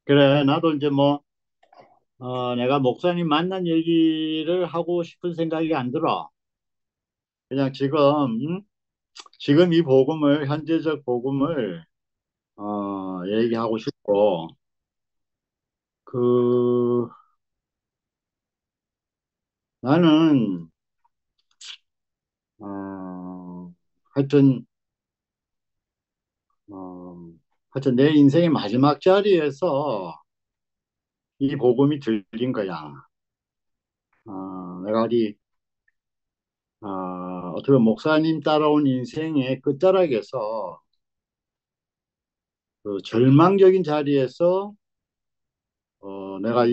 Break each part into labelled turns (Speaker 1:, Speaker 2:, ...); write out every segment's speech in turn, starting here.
Speaker 1: 그래, 나도 이제 내가 목사님 만난 얘기를 하고 싶은 생각이 안 들어. 그냥 지금 이 복음을, 현재적 복음을, 얘기하고 싶고, 그, 나는, 어, 하여튼, 어, 하여튼 내 인생의 마지막 자리에서 이 복음이 들린 거야. 내가 어떻게 보면 목사님 따라온 인생의 끝자락에서 그 절망적인 자리에서 내가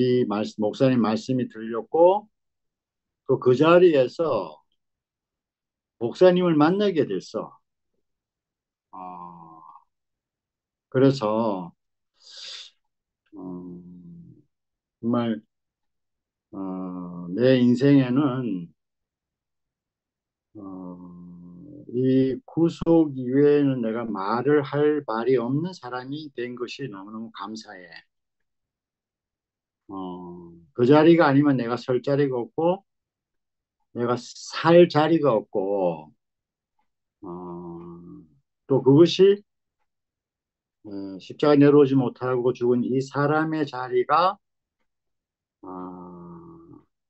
Speaker 1: 목사님 말씀이 들렸고, 또 그 자리에서 목사님을 만나게 됐어. 어, 그래서, 음, 정말, 내 인생에는, 이 구속 이외에는 내가 말을 할 말이 없는 사람이 된 것이 너무너무 감사해. 그 자리가 아니면 내가 설 자리가 없고, 내가 살 자리가 없고, 어, 또 그것이 십자가 내려오지 못하고 죽은 이 사람의 자리가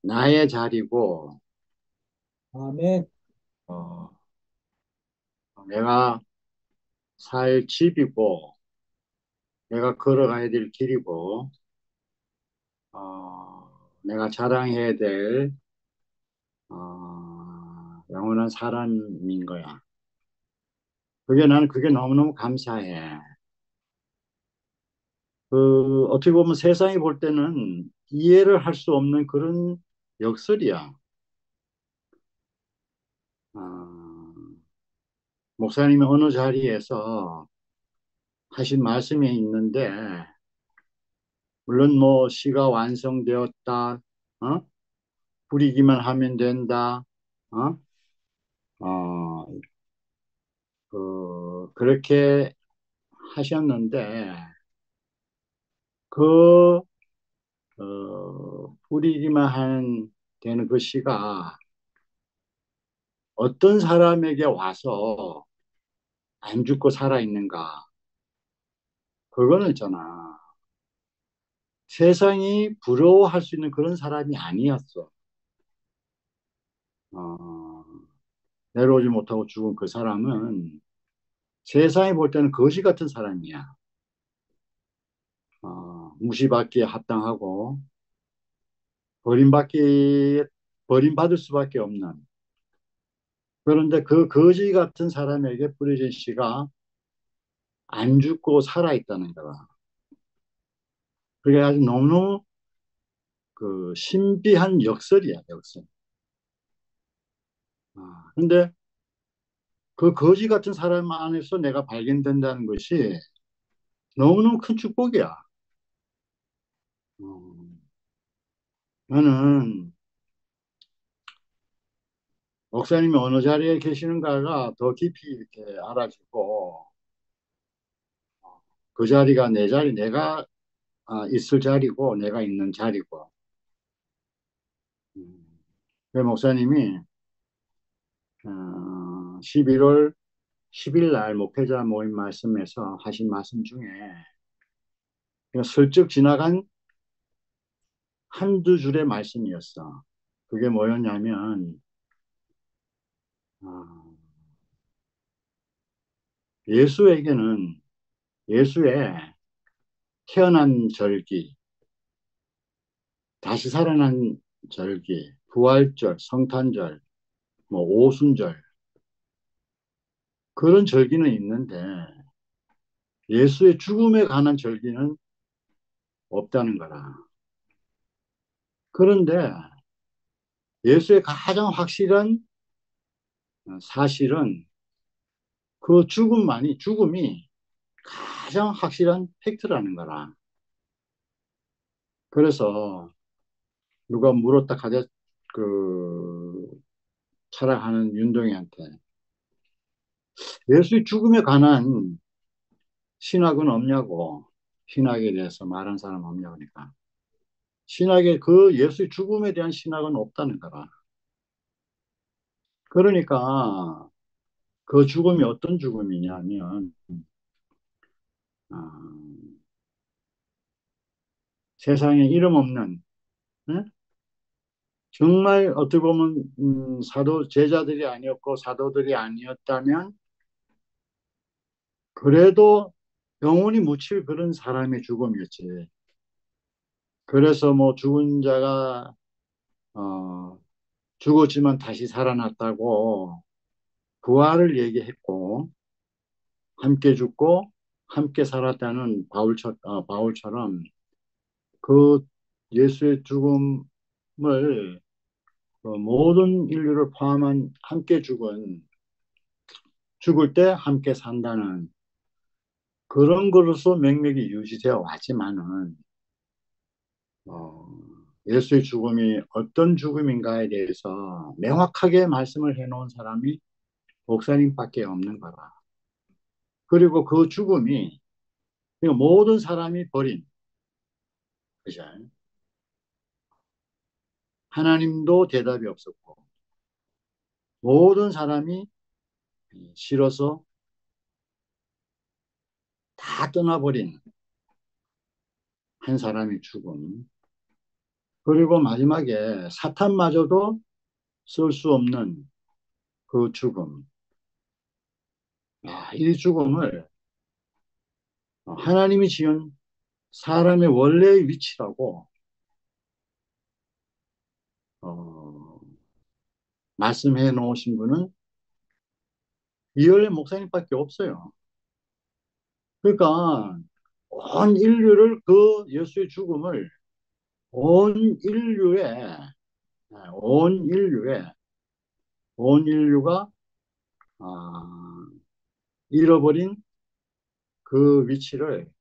Speaker 1: 나의 자리고
Speaker 2: 아멘.
Speaker 1: 어, 내가 살 집이고 내가 걸어가야 될 길이고 내가 자랑해야 될 영원한 사람인 거야. 나는 그게 너무너무 감사해. 어떻게 보면 세상이 볼 때는 이해를 할 수 없는 그런 역설이야. 어, 목사님이 어느 자리에서 하신 말씀이 있는데, 물론 시가 완성되었다, 어? 부리기만 하면 된다, 어? 어, 그렇게 하셨는데, 그, 부리기만 되는 그 시가 어떤 사람에게 와서 안 죽고 살아있는가? 그거는 있잖아. 세상이 부러워할 수 있는 그런 사람이 아니었어. 어, 내려오지 못하고 죽은 그 사람은 세상이 볼 때는 거지 같은 사람이야. 무시받기에 합당하고 버림받기 버림받을 수밖에 없는. 그런데 그 거지 같은 사람에게 뿌려진 씨가 안 죽고 살아 있다는 거야. 그게 아주 너무 그 신비한 역설이야, 역설. 근데 그 거지 같은 사람 안에서 내가 발견된다는 것이 너무너무 큰 축복이야. 어, 나는 목사님이 어느 자리에 계시는가가 더 깊이 이렇게 알아지고 그 자리가 내 자리, 내가 있을 자리고 내가 있는 자리고. 음. 그 목사님이 11월 10일 날 목회자 모임 말씀에서 하신 말씀 중에 그냥 슬쩍 지나간 한두 줄의 말씀이었어. 그게 뭐였냐면 어, 예수에게는 예수의 태어난 절기, 다시 살아난 절기, 부활절, 성탄절, 오순절 그런 절기는 있는데 예수의 죽음에 관한 절기는 없다는 거라. 그런데 예수의 가장 확실한 사실은 그 죽음이 가장 확실한 팩트라는 거라. 그래서 누가 물었다 하자 그 살아가는 윤동이한테 예수의 죽음에 관한 신학은 없냐고. 신학에 대해서 말한 사람 없냐 그러니까 신학의 그 예수의 죽음에 대한 신학은 없다는 거라. 그러니까 그 죽음이 어떤 죽음이냐면 아, 세상에 이름 없는 예? 정말 어떻게 보면 사도 제자들이 아니었고 사도들이 아니었다면 그래도 영원히 묻힐 그런 사람의 죽음이었지. 그래서 뭐 죽은 자가 어, 죽었지만 다시 살아났다고 부활을 얘기했고 함께 죽고 함께 살았다는 바울처럼 그 예수의 죽음을 모든 인류를 포함한 함께 죽을 때 함께 산다는 그런 것으로서 맥락이 유지되어 왔지만은 어, 예수의 죽음이 어떤 죽음인가에 대해서 명확하게 말씀을 해놓은 사람이 목사님밖에 없는 거라. 그리고 그 죽음이 그러니까 모든 사람이 버린 그죠? 하나님도 대답이 없었고 모든 사람이 싫어서 다 떠나버린 한 사람의 죽음. 그리고 마지막에 사탄마저도 쓸 수 없는 그 죽음. 이 죽음을 하나님이 지은 사람의 원래의 위치라고 어, 말씀해 놓으신 분은 이열의 목사님밖에 없어요. 그러니까 온 인류를 그 예수의 죽음을 온 인류에 온 인류에 온 인류가 아, 잃어버린 그 위치를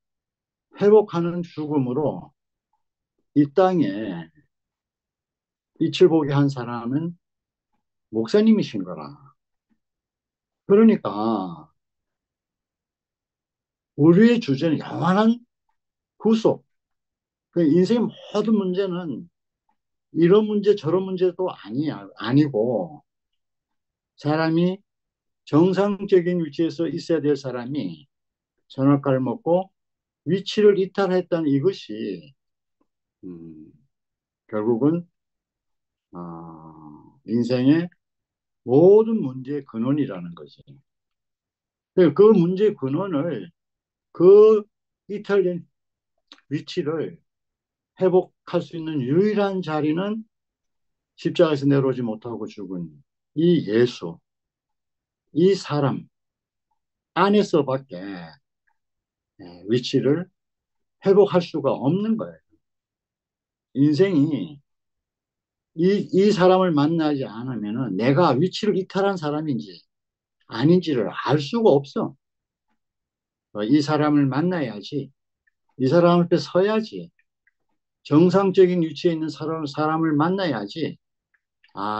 Speaker 1: 회복하는 죽음으로 이 땅에 빛을 보게 한 사람은 목사님이신 거라. 그러니까 우리의 주제는 영원한 구속. 그 인생의 모든 문제는 이런 문제 저런 문제도 아니고 사람이 정상적인 위치에서 있어야 될 사람이 선악과를 먹고 위치를 이탈했다는 이것이 음, 결국은 인생의 모든 문제의 근원이라는 거지. 그 문제의 근원을 그 이탈된 위치를 회복할 수 있는 유일한 자리는 십자가에서 내려오지 못하고 죽은 이 예수, 이 사람 안에서밖에 위치를 회복할 수가 없는 거예요. 인생이 이 사람을 만나지 않으면 내가 위치를 이탈한 사람인지 아닌지를 알 수가 없어. 이 사람을 만나야지. 이 사람 앞에 서야지. 정상적인 위치에 있는 사람을 만나야지.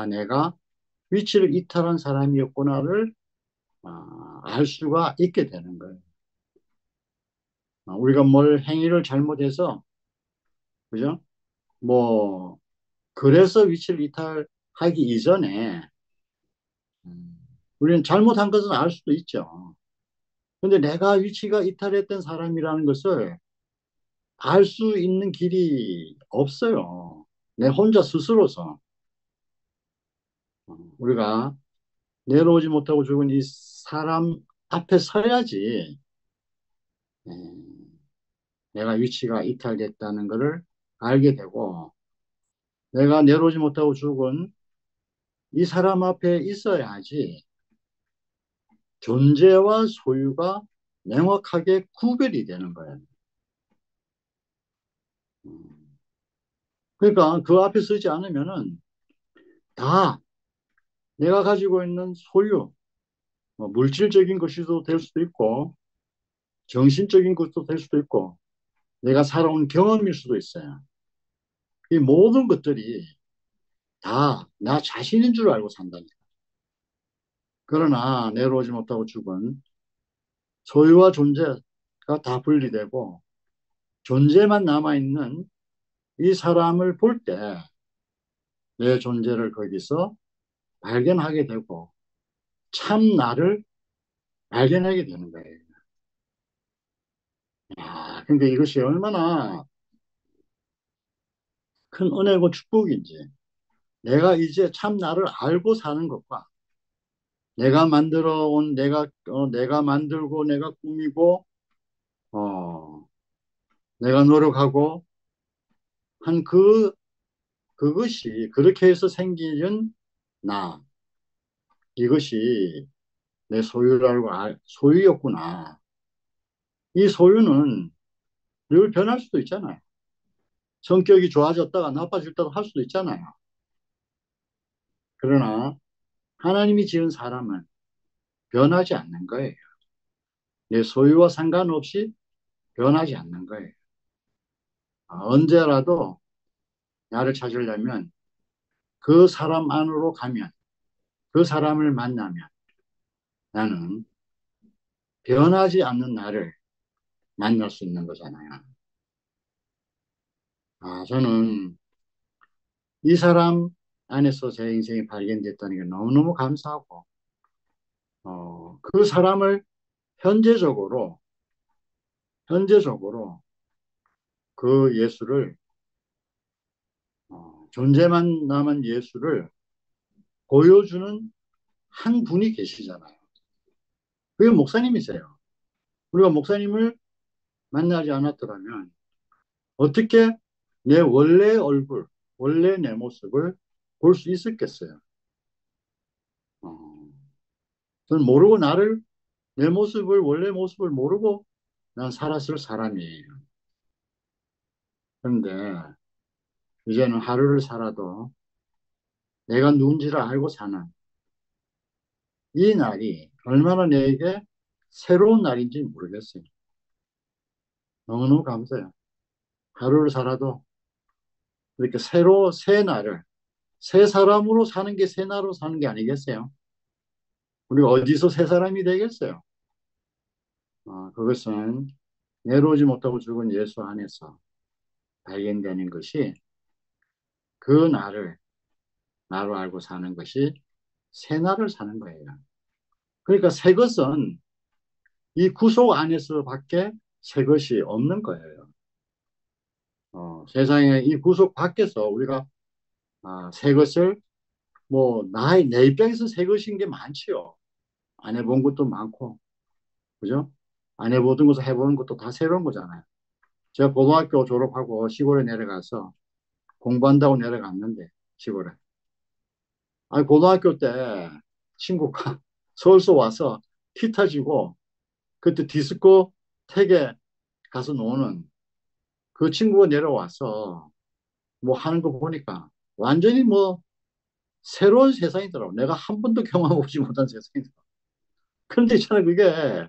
Speaker 1: 내가 위치를 이탈한 사람이었구나를 알 수가 있게 되는 거예요. 우리가 뭘 행위를 잘못해서, 그죠? 뭐, 그래서 위치를 이탈하기 이전에, 우리는 잘못한 것은 알 수도 있죠. 근데 내가 위치가 이탈했던 사람이라는 것을 알 수 있는 길이 없어요. 내 혼자 스스로서. 우리가 내려오지 못하고 죽은 이 사람 앞에 서야지, 예, 내가 위치가 이탈됐다는 것을 알게 되고, 내가 내려오지 못하고 죽은 이 사람 앞에 있어야지 존재와 소유가 명확하게 구별이 되는 거예요. 그러니까 그 앞에 서지 않으면은 다 내가 가지고 있는 소유, 뭐 물질적인 것이도 될 수도 있고, 정신적인 것도 될 수도 있고, 내가 살아온 경험일 수도 있어요. 이 모든 것들이 다 나 자신인 줄 알고 산다니까. 그러나 내려오지 못하고 죽은 소유와 존재가 다 분리되고 존재만 남아있는 이 사람을 볼 때 내 존재를 거기서 발견하게 되고 참 나를 발견하게 되는 거예요. 근데 이것이 얼마나 큰 은혜고 축복인지. 내가 이제 참 나를 알고 사는 것과 내가 만들어 온 내가 만들고 내가 꾸미고 어, 내가 노력하고 한 그것이 그렇게 해서 생기는 나 이것이 내 소유라고 소유였구나. 이 소유는 늘 변할 수도 있잖아요. 성격이 좋아졌다가 나빠질 때도 할 수도 있잖아요. 그러나 하나님이 지은 사람은 변하지 않는 거예요. 내 소유와 상관없이 변하지 않는 거예요. 언제라도 나를 찾으려면 그 사람 안으로 가면 그 사람을 만나면 나는 변하지 않는 나를 만날 수 있는 거잖아요. 저는 이 사람 안에서 제 인생이 발견됐다는 게 너무너무 감사하고, 그 사람을 현재적으로, 현재적으로 그 예수를, 존재만 남은 예수를 보여주는 한 분이 계시잖아요. 그게 목사님이세요. 우리가 목사님을 만나지 않았더라면 어떻게 내 원래 얼굴, 원래 내 모습을 볼 수 있었겠어요? 어, 저는 모르고 내 모습을, 원래 모습을 모르고 난 살았을 사람이에요. 그런데 이제는 하루를 살아도 내가 누군지를 알고 사는 이 날이 얼마나 내게 새로운 날인지 모르겠어요. 너무너무 감사해요. 하루를 살아도 이렇게 새 날을, 새 사람으로 사는 게 새 날로 사는 게 아니겠어요? 우리가 어디서 새 사람이 되겠어요? 그것은 내려오지 못하고 죽은 예수 안에서 발견되는 것이 그 나를 나로 알고 사는 것이 새 날을 사는 거예요. 그러니까 새 것은 이 구속 안에서밖에 새 것이 없는 거예요. 세상에 이 구속 밖에서 우리가 새 것을 내 입장에서 새 것인 게 많지요. 안 해본 것도 많고, 그죠? 안 해보던 것을 해보는 것도 다 새로운 거잖아요. 제가 고등학교 졸업하고 시골에 내려가서 공부한다고 내려갔는데, 시골에. 고등학교 때 친구가 서울서 와서 피 터지고, 그때 디스코 택에 가서 노는 그 친구가 내려와서 뭐 하는 거 보니까 완전히 새로운 세상이더라고. 내가 한 번도 경험해보지 못한 세상이더라고. 그런데 있잖아요, 그게,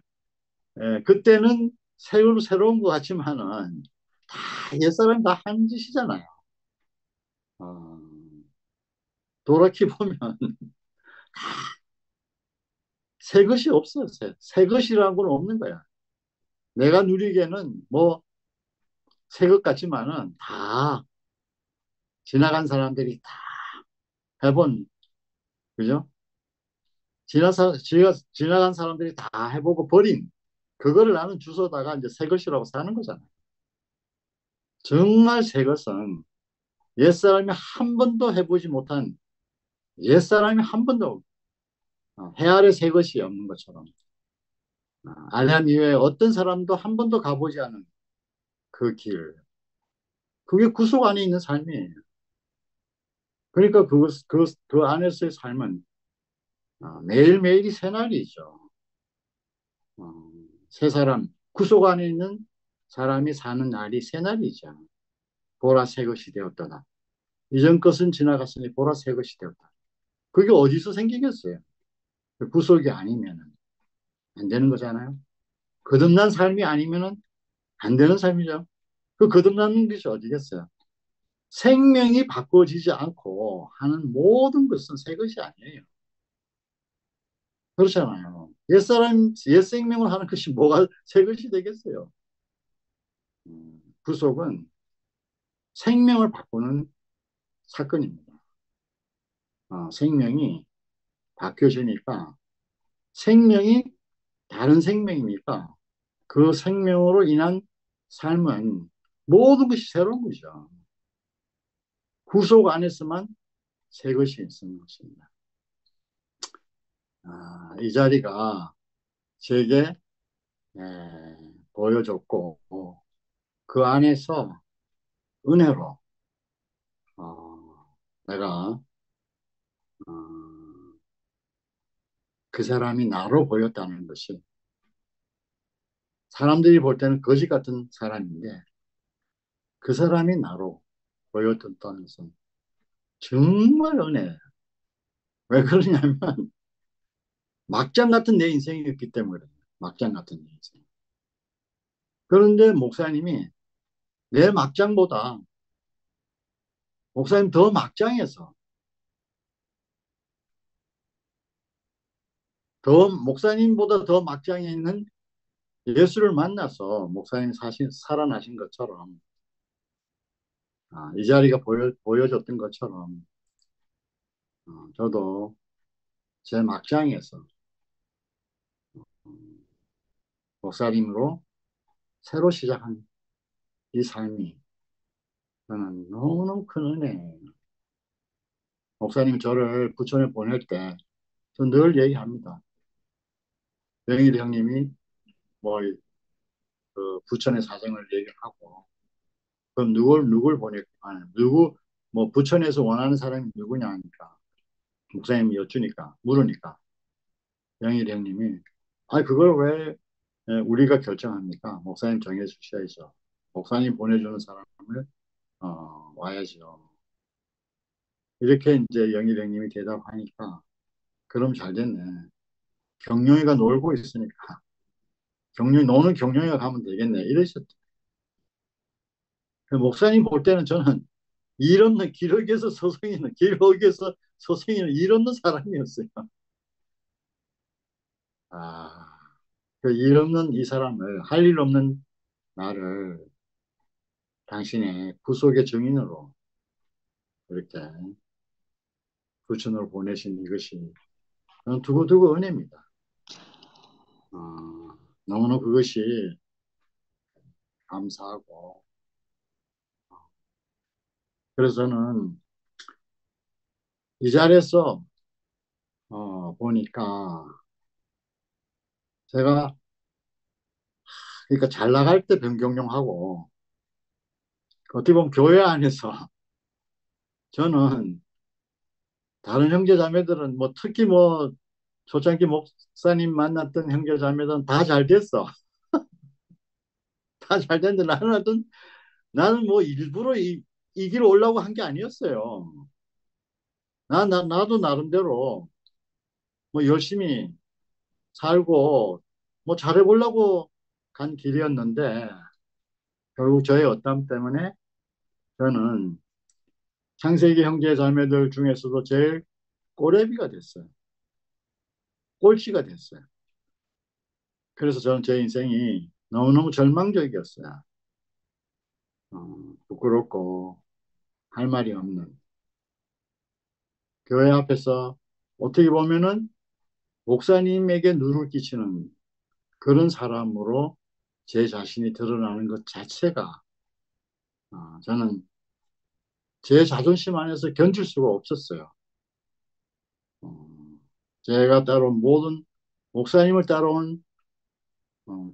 Speaker 1: 그때는 새로운 것 같지만은 다 옛사람이 다 한 짓이잖아요. 어, 돌이켜보면 새 것이 없어요. 새 것이라는 건 없는 거야. 내가 누리기에는 새 것 같지만은 다 지나간 사람들이 다 해본, 그죠? 지나간 사람들이 다 해보고 버린 그거를 나는 주워다가 이제 새 것이라고 사는 거잖아요. 정말 새 것은 옛사람이 한 번도 해보지 못한 옛사람이 한 번도 해 아래 새 것이 없는 것처럼 아담 이외에 어떤 사람도 한 번도 가보지 않은 그 길. 그게 구속 안에 있는 삶이에요. 그러니까 그 안에서의 삶은 매일매일이 새날이죠. 새 사람, 구속 안에 있는 사람이 사는 날이 새날이죠. 보라 새 것이 되었더라. 이전 것은 지나갔으니 보라 새 것이 되었다. 그게 어디서 생기겠어요? 구속이 아니면은 안 되는 거잖아요. 거듭난 삶이 아니면은 안 되는 삶이죠. 그 거듭나는 것이 어디겠어요? 생명이 바꿔지지 않고 하는 모든 것은 새 것이 아니에요. 그렇잖아요. 옛 생명을 하는 것이 뭐가 새 것이 되겠어요? 구속은 생명을 바꾸는 사건입니다. 생명이 바뀌어지니까 생명이 다른 생명이니까 그 생명으로 인한 삶은 모든 것이 새로운 거죠. 구속 안에서만 새 것이 있는 것입니다. 이 자리가 제게 보여줬고 그 안에서 은혜로 내가 어, 그 사람이 나로 보였다는 것이 사람들이 볼 때는 거지 같은 사람인데 그 사람이 나로 보였다는 것은 정말 은혜예요. 왜 그러냐면 막장 같은 내 인생이었기 때문에 막장 같은 내 인생. 그런데 목사님이 내 막장보다 목사님 더 막장해서 더 목사님보다 더 막장에 있는 예수를 만나서 목사님 살아나신 것처럼 이 자리가 보여줬던 것처럼 저도 제 막장에서 음, 목사님으로 새로 시작한 이 삶이 저는 너무너무 큰 은혜예요. 목사님 저를 부천에 보낼 때 저 늘 얘기합니다. 영일 형님이 뭐 그 부천의 사정을 얘기하고 그럼 누굴 보낼 누구 뭐 부천에서 원하는 사람이 누구냐 하니까 목사님이 여쭈니까 물으니까 영일 형님이 그걸 왜 우리가 결정합니까? 목사님 정해 주셔야죠. 목사님 보내주는 사람을 와야죠. 이렇게 이제 영일 형님이 대답하니까 그럼 잘 됐네. 경영이가 놀고 있으니까 너는 경영이가 가면 되겠네. 이러셨죠. 목사님 볼 때는 저는 기록에서 서성이는 일 없는 사람이었어요. 아, 그 일 없는 이 사람을, 할 일 없는 나를 당신의 구속의 증인으로 이렇게 부천으로 보내신 이것이 저는 두고두고 은혜입니다. 너무나 그것이 감사하고 그래서 저는 이 자리에서 보니까 제가 그러니까 잘 나갈 때 변경용하고 어떻게 보면 교회 안에서 저는 다른 형제자매들은 뭐 특히 뭐 초창기 목사님 만났던 형제자매들은 다 잘 됐어. 다 잘 됐는데 나는 뭐 일부러 이 길 오려고 한 게 아니었어요. 나도 나름대로 뭐 열심히 살고 뭐 잘해보려고 간 길이었는데 결국 저의 어떤 때문에 저는 창세기 형제자매들 중에서도 제일 꼬레비가 됐어요. 꼴찌가 됐어요. 그래서 저는 제 인생이 너무너무 절망적이었어요. 부끄럽고 할 말이 없는 교회 앞에서 어떻게 보면은 목사님에게 누를 끼치는 그런 사람으로 제 자신이 드러나는 것 자체가 저는 제 자존심 안에서 견딜 수가 없었어요. 어, 제가 따라온 모든 목사님을 따라온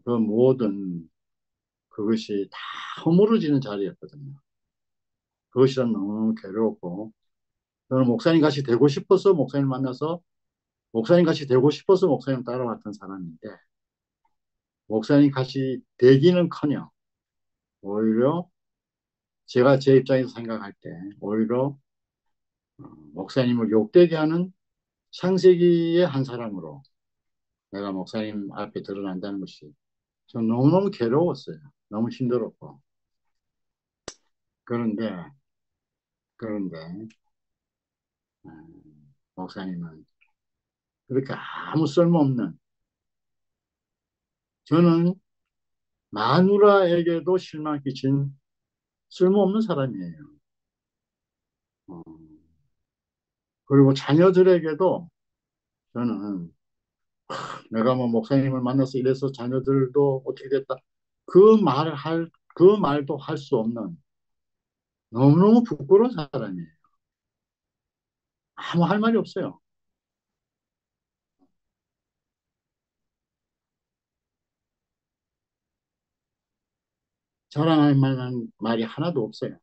Speaker 1: 그 모든 그것이 다 허물어지는 자리였거든요. 그것이 전 너무 괴로웠고 저는 목사님 같이 되고 싶어서 목사님 만나서 목사님 같이 되고 싶어서 목사님 따라왔던 사람인데 목사님 같이 되기는커녕 오히려 제가 제 입장에서 생각할 때 오히려 목사님을 욕되게 하는 창세기의 한 사람으로 내가 목사님 앞에 드러난다는 것이 전 너무너무 괴로웠어요. 너무 힘들었고 그런데 그런데 목사님은 그렇게 아무 쓸모없는 저는 마누라에게도 실망 끼친 쓸모없는 사람이에요. 어, 그리고 자녀들에게도 저는 내가 뭐 목사님을 만나서 이래서 자녀들도 어떻게 됐다. 그 말도 할 수 없는 너무너무 부끄러운 사람이에요. 아무 할 말이 없어요. 자랑할 만한 말이 하나도 없어요.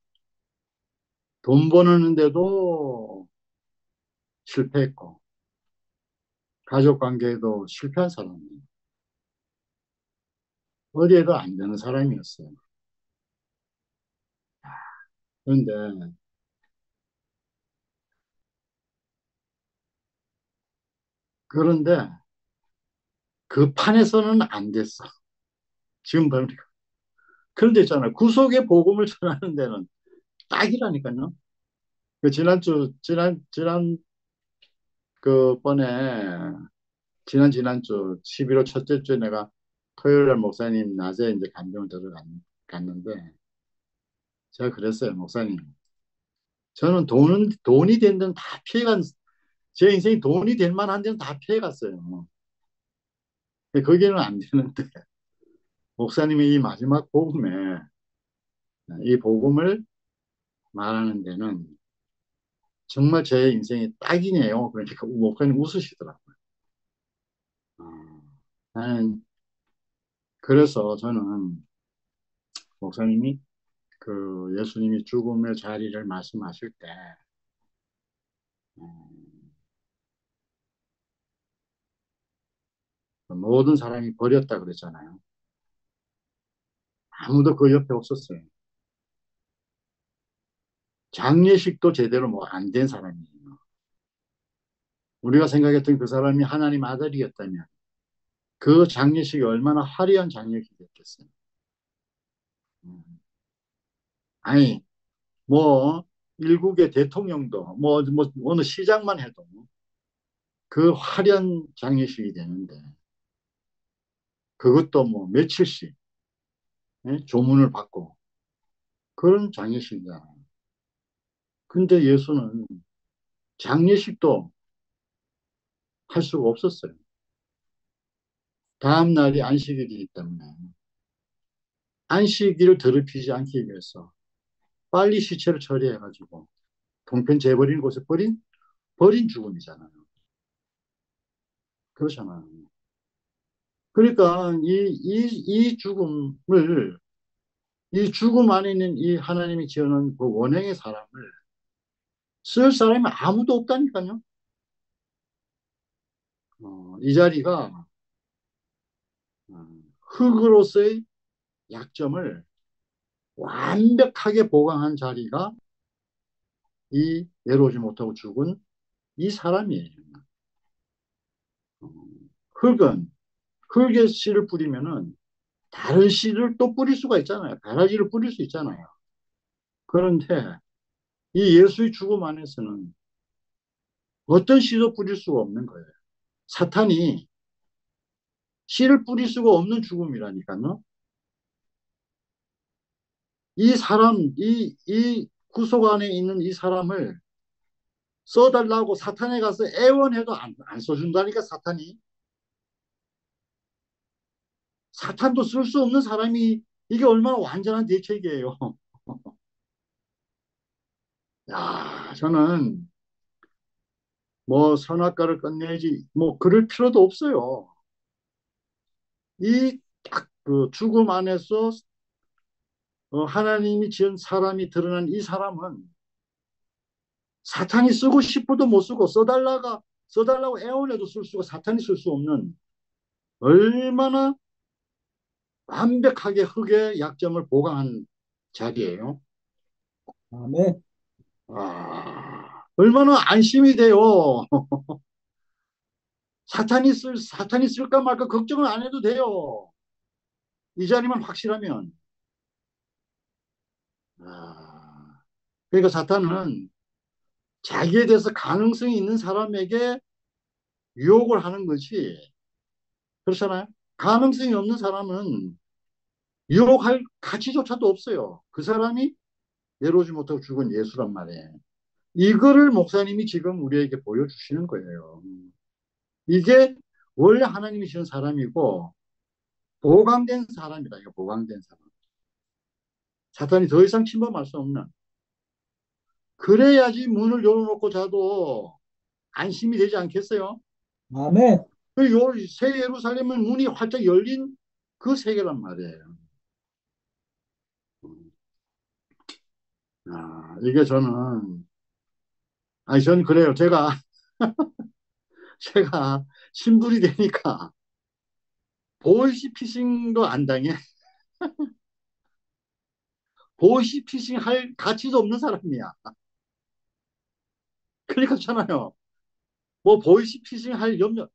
Speaker 1: 돈 버는데도 실패했고, 가족 관계에도 실패한 사람이에요. 어디에도 안 되는 사람이었어요. 그런데, 그런데 그 판에서는 안 됐어. 지금 보니까. 그런데 있잖아요. 구속의 복음을 전하는 데는 딱이라니까요. 그 그 번에, 지난주 11월 첫째 주에 내가 토요일 날 목사님 낮에 이제 간병을 갔는데, 제가 그랬어요. 목사님. 저는 돈이 된 데는 다 제 인생이 돈이 될 만한 데는 다 피해갔어요. 거기는 안 되는데, 목사님이 이 마지막 복음에, 이 복음을 말하는 데는 정말 제 인생이 딱이네요. 그러니까 목사님 웃으시더라고요. 어, 나는, 그래서 저는 목사님이 그 예수님이 죽음의 자리를 말씀하실 때, 모든 사람이 버렸다 그랬잖아요. 아무도 그 옆에 없었어요. 장례식도 제대로 뭐 안 된 사람이에요. 우리가 생각했던 그 사람이 하나님 아들이었다면 그 장례식이 얼마나 화려한 장례식이었겠어요. 음. 아니, 뭐, 일국의 대통령도, 뭐, 어느 시장만 해도 그 화려한 장례식이 되는데, 그것도 뭐 며칠씩, 예? 조문을 받고, 그런 장례식이잖아요. 근데 예수는 장례식도 할 수가 없었어요. 다음 날이 안식일이기 때문에. 안식일을 더럽히지 않기 위해서 빨리 시체를 처리해가지고, 동편 재버리는 곳에 버린 죽음이잖아요. 그렇잖아요. 그러니까 이 죽음 안에 있는 이 하나님이 지어놓은 그 원형의 사람을 쓸 사람이 아무도 없다니까요. 이 자리가 어, 흙으로서의 약점을 완벽하게 보강한 자리가 이 내려오지 못하고 죽은 이 사람이에요. 어, 흙은 흙의 씨를 뿌리면은 다른 씨를 또 뿌릴 수가 있잖아요. 가라지를 뿌릴 수 있잖아요. 그런데 이 예수의 죽음 안에서는 어떤 씨도 뿌릴 수가 없는 거예요. 사탄이 씨를 뿌릴 수가 없는 죽음이라니까요. 이 구속 안에 있는 이 사람을 써달라고 사탄에 가서 애원해도 안 써준다니까, 사탄이. 사탄도 쓸 수 없는 사람이 이게 얼마나 완전한 대책이에요. 야, 저는 뭐 선악과를 끝내지, 뭐 그럴 필요도 없어요. 이 딱 그 죽음 안에서 하나님이 지은 사람이 드러난 이 사람은 사탄이 쓰고 싶어도 못 쓰고 써달라고 애원해도 쓸 수가 사탄이 쓸 수 없는 얼마나 완벽하게 흙의 약점을 보강한 자리예요.
Speaker 2: 아멘.
Speaker 1: 얼마나 안심이 돼요. 사탄이 쓸까 말까 걱정을 안 해도 돼요. 이 자리만 확실하면. 아, 그러니까 사탄은 자기에 대해서 가능성이 있는 사람에게 유혹을 하는 것이 그렇잖아요. 가능성이 없는 사람은 유혹할 가치조차도 없어요. 그 사람이 내려오지 못하고 죽은 예수란 말이에요. 이거를 목사님이 지금 우리에게 보여주시는 거예요. 이게 원래 하나님이 지은 사람이고 보강된 사람이다. 이거 보강된 사람. 사탄이 더 이상 침범할 수 없는. 그래야지 문을 열어놓고 자도 안심이 되지 않겠어요?
Speaker 2: 아멘.
Speaker 1: 새 예루살렘은 문이 활짝 열린 그 세계란 말이에요. 이게 저는 그래요. 제가 신불이 되니까 보이시피싱도 안 당해. 보이시피싱 할 가치도 없는 사람이야. 그러니까 잖아요. 뭐 보이시피싱 할 염려.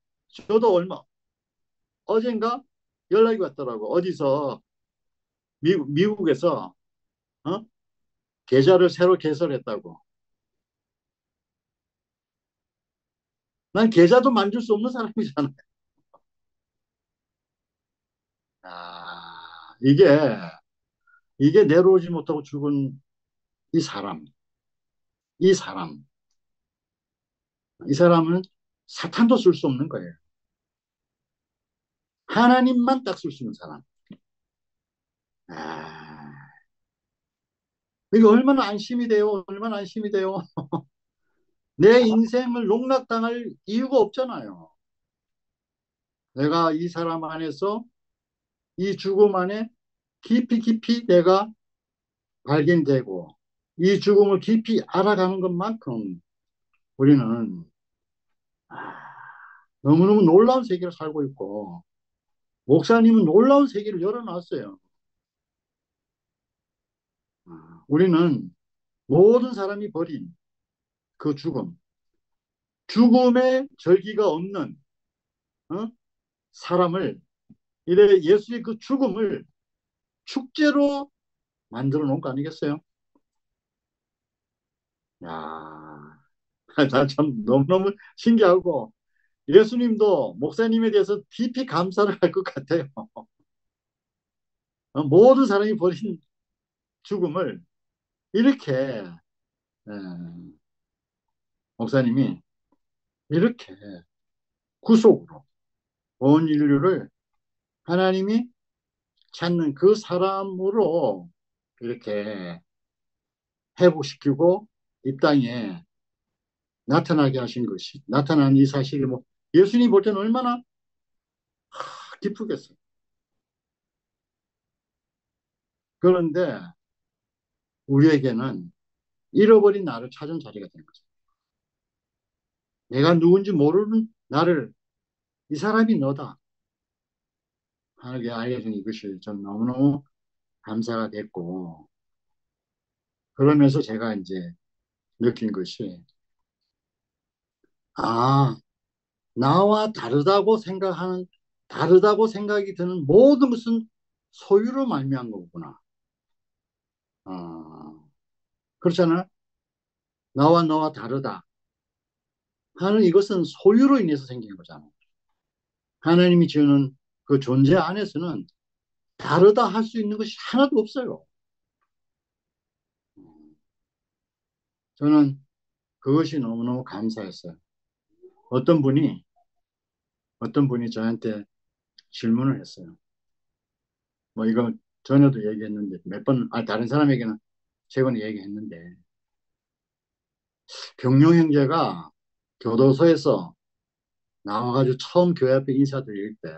Speaker 1: 저도 어젠가 연락이 왔더라고. 어디서 미국에서 어? 계좌를 새로 개설했다고. 난 계좌도 만질 수 없는 사람이잖아. 아, 이게 내려오지 못하고 죽은 이 사람, 이 사람, 이 사람은 사탄도 쓸 수 없는 거예요. 하나님만 딱 쓸 수 있는 사람. 아, 이게 얼마나 안심이 돼요? 얼마나 안심이 돼요? 내 인생을 농락당할 이유가 없잖아요. 내가 이 사람 안에서 이 죽음 안에 깊이 깊이 내가 발견되고 이 죽음을 깊이 알아가는 것만큼 우리는 너무너무 놀라운 세계를 살고 있고 목사님은 놀라운 세계를 열어놨어요. 우리는 모든 사람이 버린 그 죽음의 절기가 없는 어? 사람을 이래 예수의 그 죽음을 축제로 만들어 놓은 거 아니겠어요? 야, 참 너무너무 신기하고 예수님도 목사님에 대해서 깊이 감사를 할 것 같아요. 모든 사람이 버린 죽음을 이렇게 에, 목사님이 이렇게 구속으로 온 인류를 하나님이 찾는 그 사람으로 이렇게 회복시키고 이 땅에 나타나게 하신 것이 나타난 이 사실이 뭐 예수님 볼 때는 얼마나 기쁘겠어요. 그런데 우리에게는 잃어버린 나를 찾은 자리가 된 거죠. 내가 누군지 모르는 나를 이 사람이 너다 하게 알려준 이것이 전 너무너무 감사가 됐고 그러면서 제가 이제 느낀 것이 아 나와 다르다고 생각이 드는 모든 것은 소유로 말미암은 거구나. 그렇잖아. 나와 너와 다르다 하는 이것은 소유로 인해서 생긴 거잖아. 하나님이 지으는 그 존재 안에서는 다르다 할 수 있는 것이 하나도 없어요. 저는 그것이 너무너무 감사했어요. 어떤 분이, 어떤 분이 저한테 질문을 했어요. 뭐 이거 전에도 얘기했는데 다른 사람에게는 최근에 얘기했는데, 병용 형제가 교도소에서 나와가지고 처음 교회 앞에 인사드릴 때,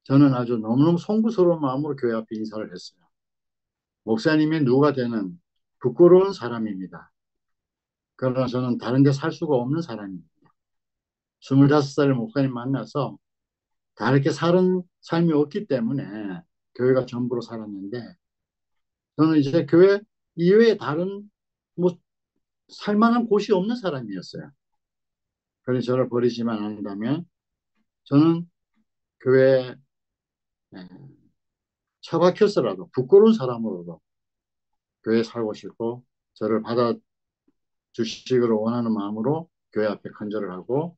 Speaker 1: 저는 아주 너무너무 송구스러운 마음으로 교회 앞에 인사를 했어요. 목사님이 누가 되는 부끄러운 사람입니다. 그러나 저는 다른 데 살 수가 없는 사람입니다. 25살의 목사님 만나서 다르게 사는 삶이 없기 때문에 교회가 전부로 살았는데 저는 이제 교회 이외에 다른 뭐 살만한 곳이 없는 사람이었어요. 그래서 저를 버리지만 않는다면 저는 교회에 처박혀서라도 부끄러운 사람으로도 교회에 살고 싶고 저를 받아주시기를 원하는 마음으로 교회 앞에 간절을 하고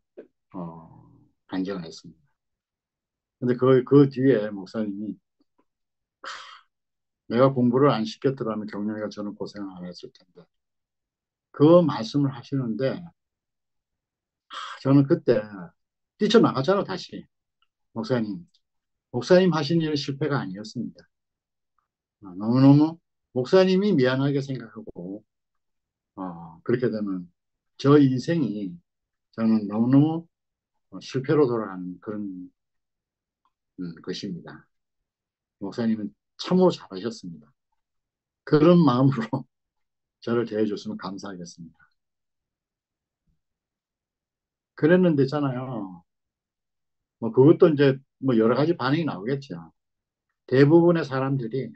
Speaker 1: 간증을 했습니다. 근데 그 뒤에 목사님이 내가 공부를 안 시켰더라면 경영이가 저는 고생을 안 했을 텐데. 그 말씀을 하시는데, 저는 그때 뛰쳐나갔잖아, 다시. 목사님. 목사님 하신 일은 실패가 아니었습니다. 너무너무 목사님이 미안하게 생각하고, 그렇게 되면 저 인생이 저는 너무너무 실패로 돌아가는 그런 것입니다. 목사님은 참으로 잘하셨습니다. 그런 마음으로 저를 대해줬으면 감사하겠습니다. 그랬는데 있잖아요. 뭐 그것도 이제 뭐 여러 가지 반응이 나오겠죠. 대부분의 사람들이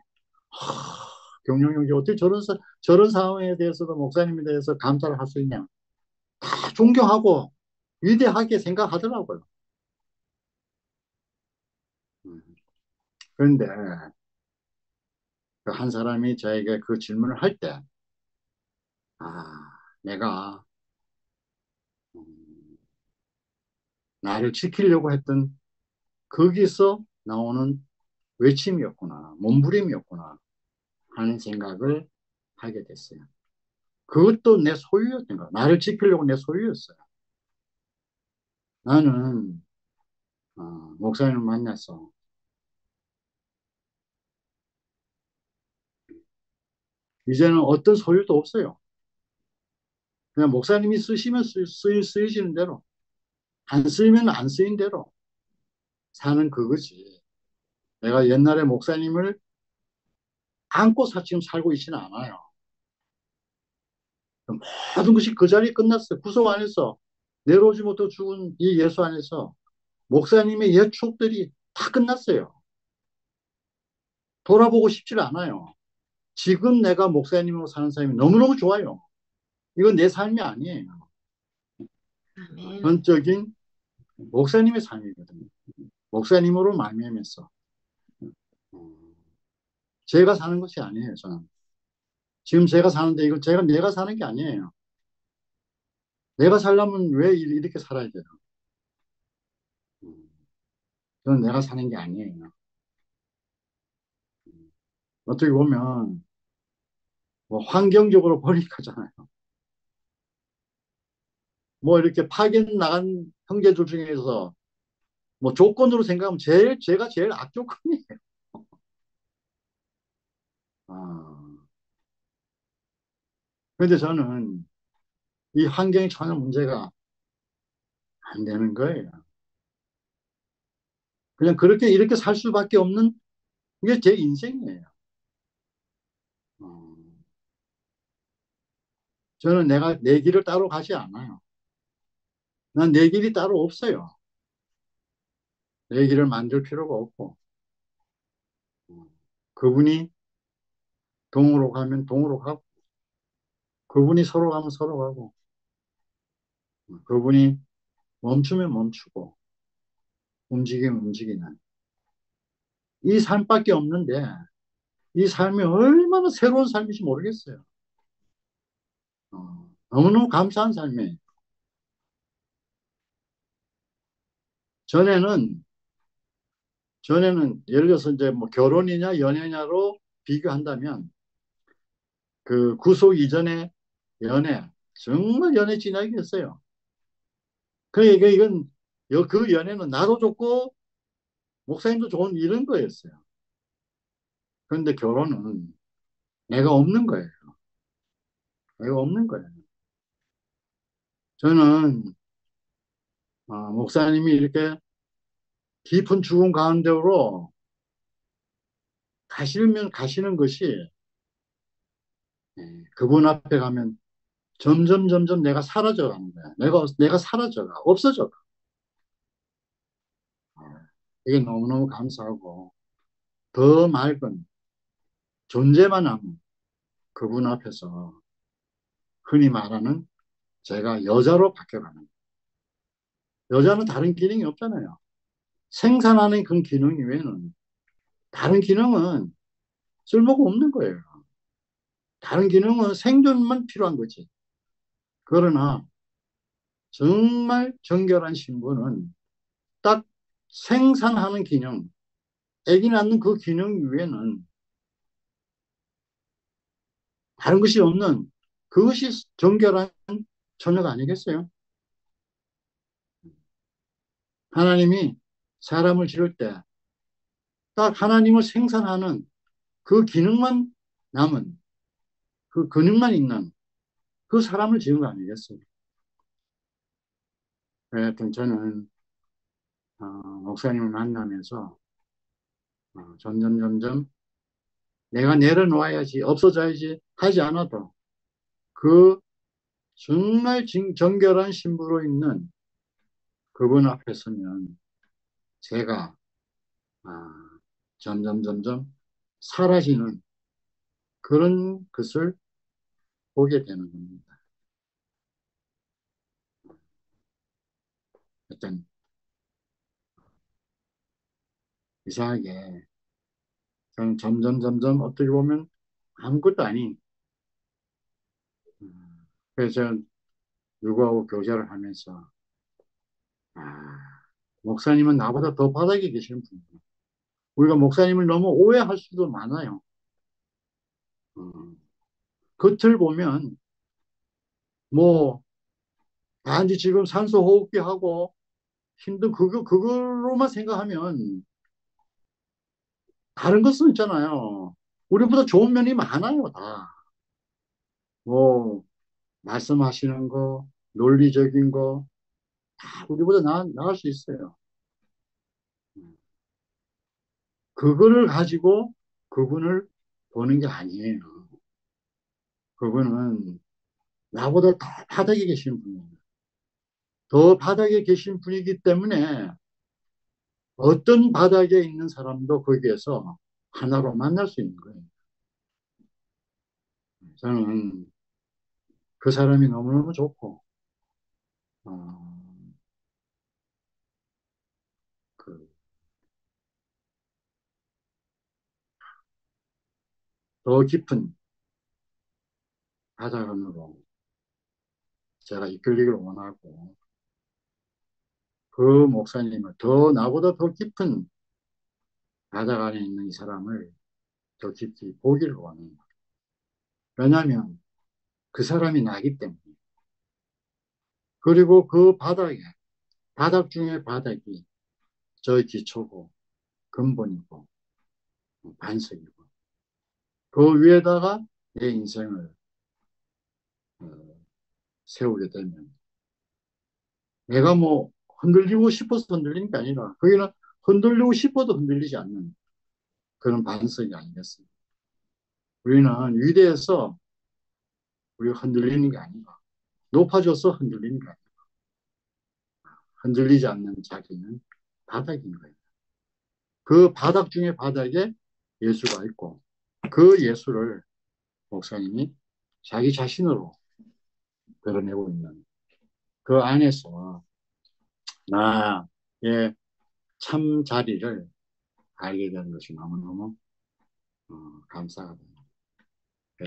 Speaker 1: 경영용이 어떻게 저런 상황에 대해서도 목사님에 대해서 감사를 할 수 있냐. 다 존경하고 위대하게 생각하더라고요. 음. 그런데 그 한 사람이 저에게 그 질문을 할 때, 내가 음, 나를 지키려고 했던 거기서 나오는 외침이었구나, 몸부림이었구나 하는 생각을 하게 됐어요. 그것도 내 소유였던 거야. 나를 지키려고 내 소유였어요. 나는 어, 목사님을 만나서 이제는 어떤 소유도 없어요. 그냥 목사님이 쓰시면 쓰이시는 대로, 안 쓰이면 안 쓰인 대로 사는 그거지. 내가 옛날에 목사님을 안고 지금 살고 있지는 않아요. 모든 것이 그 자리에 끝났어요. 구속 안에서 내려오지 못하고 죽은 이 예수 안에서 목사님의 옛 추억들이 다 끝났어요. 돌아보고 싶지 않아요. 지금 내가 목사님으로 사는 삶이 너무너무 좋아요. 이건 내 삶이 아니에요.
Speaker 3: 아멘.
Speaker 1: 전적인 목사님의 삶이거든요. 목사님으로 말미암아서 제가 사는 것이 아니에요. 저는 지금 제가 사는데 이거 내가 사는 게 아니에요. 내가 살려면 왜 이렇게 살아야 돼요? 저는 내가 사는 게 아니에요. 어떻게 보면 뭐 환경적으로 보니까잖아요. 뭐 이렇게 파견 나간 형제들 중에서 뭐 조건으로 생각하면 제가 제일 악조건이에요. 아, 그런데 저는 이 환경이 전혀 문제가 안 되는 거예요. 그냥 그렇게 이렇게 살 수밖에 없는 게 제 인생이에요. 어, 저는 내가 내 길을 따로 가지 않아요. 난 내 길이 따로 없어요. 내 길을 만들 필요가 없고 그분이 동으로 가면 동으로 가고 그분이 서로 가면 서로 가고 그분이 멈추면 멈추고 움직이면 움직이는 이 삶밖에 없는데 이 삶이 얼마나 새로운 삶인지 모르겠어요. 너무너무 감사한 삶이에요. 전에는 예를 들어서 이제 뭐 결혼이냐 연애냐로 비교한다면 그 구속 이전의 연애 정말 연애 진학이었어요. 그러니까 이건 그 연애는 나도 좋고 목사님도 좋은 이런 거였어요. 그런데 결혼은 내가 없는 거예요. 내가 없는 거예요. 저는 목사님이 이렇게 깊은 죽음 가운데로 가시면 가시는 것이 그분 앞에 가면 점점 내가 사라져 가는 거야. 내가 사라져가 없어져. 이게 너무너무 감사하고 더 맑은 존재만 남은 그분 앞에서 흔히 말하는 제가 여자로 바뀌어가는 여자는 다른 기능이 없잖아요. 생산하는 그 기능 이외에는 다른 기능은 쓸모가 없는 거예요. 다른 기능은 생존만 필요한 거지. 그러나 정말 정결한 신부는 딱 생산하는 기능, 아기 낳는 그 기능 이외에는 다른 것이 없는 그것이 정결한 처녀가 아니겠어요? 하나님이 사람을 지을 때 딱 하나님을 생산하는 그 기능만 남은 그 근육만 있는 그 사람을 지은 거 아니겠어요? 하여튼 저는 목사님을 만나면서 점점 점점 내가 내려놓아야지 없어져야지 하지 않아도 그 정말 정결한 신부로 있는 그분 앞에 서면 제가 아, 점점 점점 사라지는 그런 것을 보게 되는 겁니다. 일단 이상하게 저는 점점 점점 어떻게 보면 아무것도 아닌 그래서 누구하고 교제를 하면서 아, 목사님은 나보다 더 바닥에 계시는 분이구나. 우리가 목사님을 너무 오해할 수도 많아요. 겉을 보면 뭐 단지 지금 산소 호흡기 하고 힘든 그걸로만 생각하면 다른 것은 있잖아요. 우리보다 좋은 면이 많아요, 다. 뭐 말씀하시는 거, 논리적인 거, 다 우리보다 나을 수 있어요. 그거를 가지고 그분을 보는 게 아니에요. 그분은 나보다 더 바닥에 계신 분이에요. 더 바닥에 계신 분이기 때문에 어떤 바닥에 있는 사람도 거기에서 하나로 만날 수 있는 거예요. 저는 그 사람이 너무너무 좋고, 어, 그, 더 깊은 바다로 제가 이끌리기를 원하고, 그 목사님을 나보다 더 깊은 바다 안에 있는 이 사람을 더 깊이 보기를 원해요. 왜냐하면 그 사람이 나기 때문에. 그리고 그 바닥 중에 바닥이 저의 기초고, 근본이고, 반석이고, 그 위에다가 내 인생을 어, 세우게 되면 내가 뭐 흔들리고 싶어서 흔들리는 게 아니라 거기는 흔들리고 싶어도 흔들리지 않는 그런 반석이 아니겠습니까? 우리는 위대해서 우리가 흔들리는 게 아니라 높아져서 흔들리는 게 아니라 흔들리지 않는 자기는 바닥인 거예요. 그 바닥 중에 바닥에 예수가 있고 그 예수를 목사님이 자기 자신으로 드러내고 있는 그 안에서 나의 참 자리를 알게 되는 것이 너무너무 감사하다.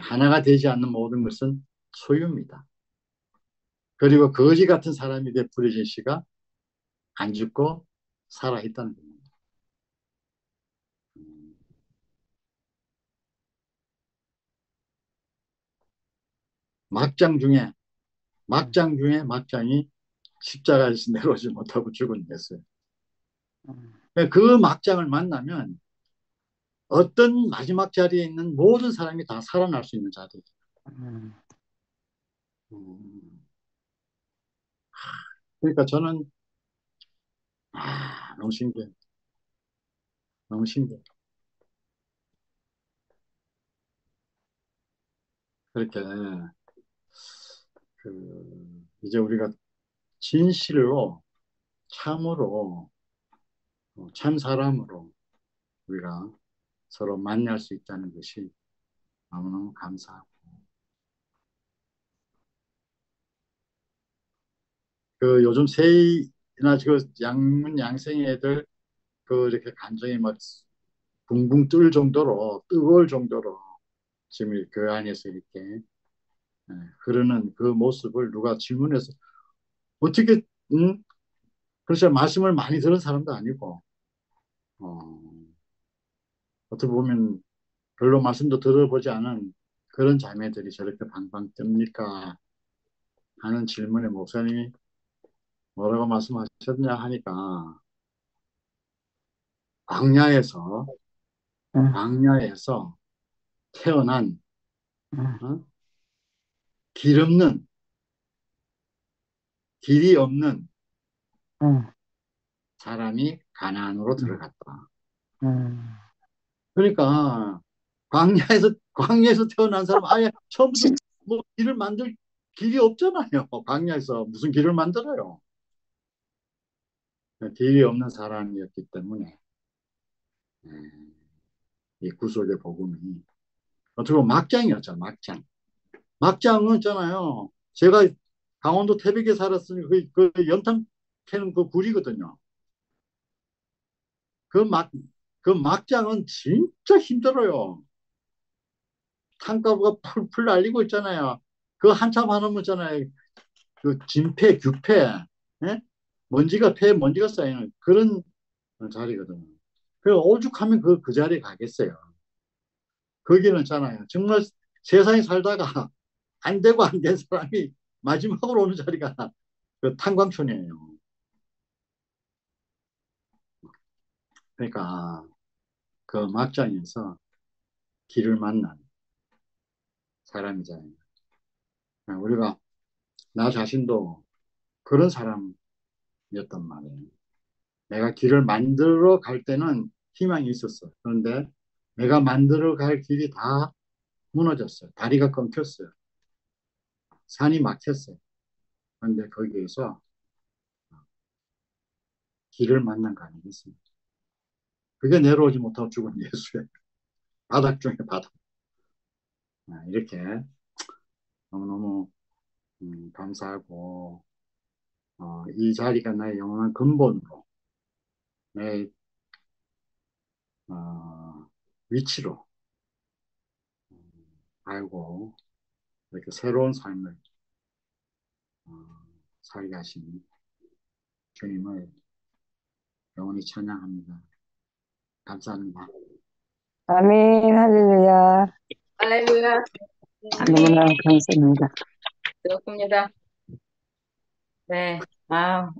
Speaker 1: 하나가 되지 않는 모든 것은 소유입니다. 그리고 거지 같은 사람이 되풀이진 씨가 안 죽고 살아있다는 겁니다. 막장 중에 막장 중에 막장이 십자가에서 내려오지 못하고 죽은 됐어요. 그 막장을 만나면 어떤 마지막 자리에 있는 모든 사람이 다 살아날 수 있는 자리예요. 음, 그러니까 저는 너무 신기해, 너무 신기해. 그렇게 이제 우리가 진실로 참으로 참 사람으로 우리가 서로 만날 수 있다는 것이 너무너무 감사하고 요즘 세이나 양문 양생 애들 이렇게 감정이 막 붕붕 뜰 정도로 뜨거울 정도로 지금 그 안에서 이렇게 흐르는 그 모습을 누가 질문해서 어떻게 응? 그래서 말씀을 많이 들은 사람도 아니고, 어, 어떻게 보면 별로 말씀도 들어보지 않은 그런 자매들이 저렇게 방방 뜹니까? 하는 질문에 목사님이 뭐라고 말씀하셨냐 하니까, 광야에서,
Speaker 3: 응,
Speaker 1: 광야에서 태어난,
Speaker 3: 응,
Speaker 1: 어? 길 없는, 길이 없는
Speaker 3: 응,
Speaker 1: 사람이 가나안으로
Speaker 3: 응,
Speaker 1: 들어갔다.
Speaker 3: 응.
Speaker 1: 그러니까 광야에서 태어난 사람 아예 처음부터 뭐 길을 만들 길이 없잖아요. 광야에서 무슨 길을 만들어요? 길이 없는 사람이었기 때문에 예, 이 구속의 복음이 어떻게 보면 막장이었죠. 막장. 막장은 있잖아요. 제가 강원도 태백에 살았으니 그 연탄 캐는 그 굴이거든요. 그 막, 그 막장은 진짜 힘들어요. 탄가루가 풀풀 날리고 있잖아요. 그 한참 안 오면 있잖아요. 그 진폐, 규폐, 예? 먼지가 쌓이는 그런 자리거든요. 그 오죽하면 그 자리에 가겠어요. 거기는 있잖아요. 정말 세상에 살다가 안 되고 안 된 사람이 마지막으로 오는 자리가 그 탄광촌이에요. 그러니까 그 막장에서 길을 만난 사람이잖아요. 우리가 나 자신도 그런 사람이었단 말이에요. 내가 길을 만들어 갈 때는 희망이 있었어. 그런데 내가 만들어 갈 길이 다 무너졌어요. 다리가 끊겼어요. 산이 막혔어요. 그런데 거기에서 길을 만난 거 아니겠습니까? 그게 내려오지 못하고 죽은 예수의 바닥 중에 바닥. 이렇게 너무너무 감사하고 이 자리가 나의 영원한 근본으로 내 어, 위치로 알고 이렇게 새로운 삶을 어, 살게 하신 주님을 영원히 찬양합니다. 감사합니다.
Speaker 3: 아멘, 할렐루야.
Speaker 4: 할렐루야. 아멘.
Speaker 3: 너무나 감사합니다.
Speaker 4: 좋습니다. 네. 아,